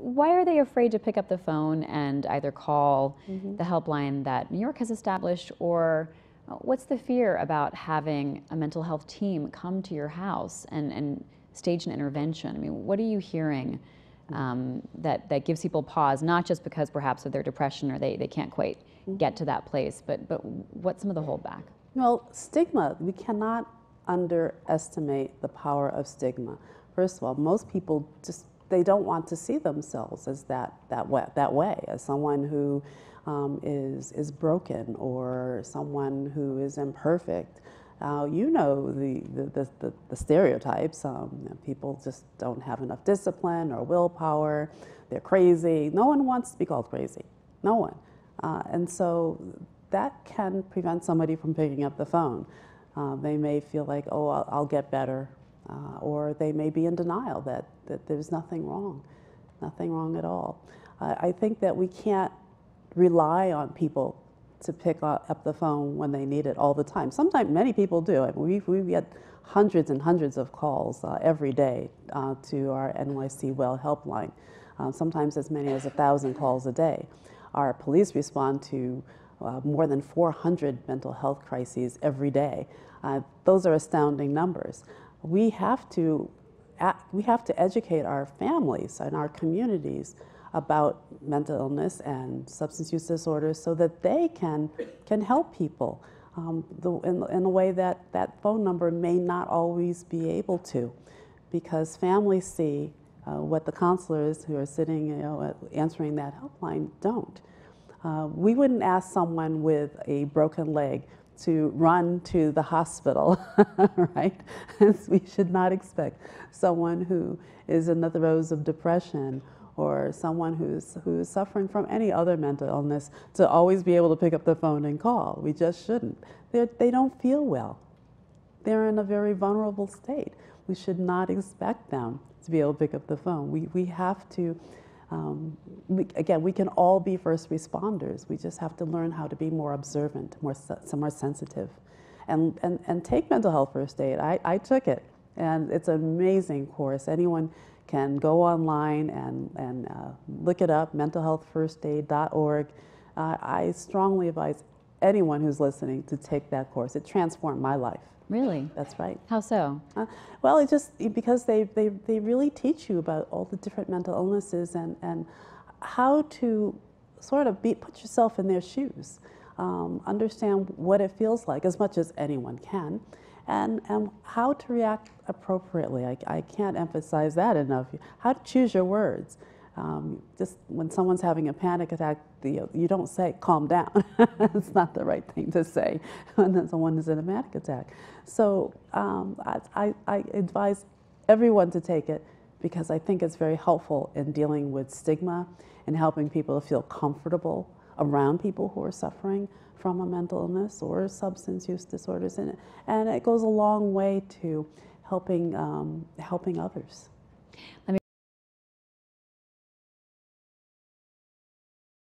why are they afraid to pick up the phone and either call the helpline that New York has established, or what's the fear about having a mental health team come to your house and stage an intervention? I mean, what are you hearing that gives people pause, not just because perhaps of their depression or they can't quite get to that place, but what's some of the holdback? Well, stigma, we cannot underestimate the power of stigma. First of all, most people they don't want to see themselves as that way, as someone who is broken or someone who is imperfect. You know the stereotypes. People just don't have enough discipline or willpower. They're crazy. No one wants to be called crazy. No one. And so that can prevent somebody from picking up the phone. They may feel like, oh, I'll get better. Or they may be in denial that there's nothing wrong at all. I think that we can't rely on people to pick up the phone when they need it all the time. Sometimes many people do. I mean, we get hundreds and hundreds of calls every day to our NYC Well helpline, sometimes as many as 1,000 calls a day. Our police respond to more than 400 mental health crises every day. Those are astounding numbers. We have to educate our families and our communities about mental illness and substance use disorders so that they can help people in a way that phone number may not always be able to, because families see what the counselors who are sitting, answering that helpline don't. We wouldn't ask someone with a broken leg to run to the hospital, right? We should not expect someone who is in the throes of depression or someone who's suffering from any other mental illness to always be able to pick up the phone and call. We just shouldn't. They don't feel well. They're in a very vulnerable state. We should not expect them to be able to pick up the phone. We have to, again, we can all be first responders. We just have to learn how to be more observant, more sensitive, and take mental health first aid. I took it, and it's an amazing course. Anyone can go online and look it up, mentalhealthfirstaid.org. I strongly advise anyone who's listening to take that course. It transformed my life. Really? That's right. How so? Well, because they really teach you about all the different mental illnesses and how to sort of put yourself in their shoes, understand what it feels like as much as anyone can, and how to react appropriately. I can't emphasize that enough. How to choose your words. Just when someone's having a panic attack, you don't say, calm down. It's not the right thing to say when someone is in a panic attack. So I advise everyone to take it because I think it's very helpful in dealing with stigma and helping people to feel comfortable around people who are suffering from a mental illness or substance use disorders. And it goes a long way to helping others.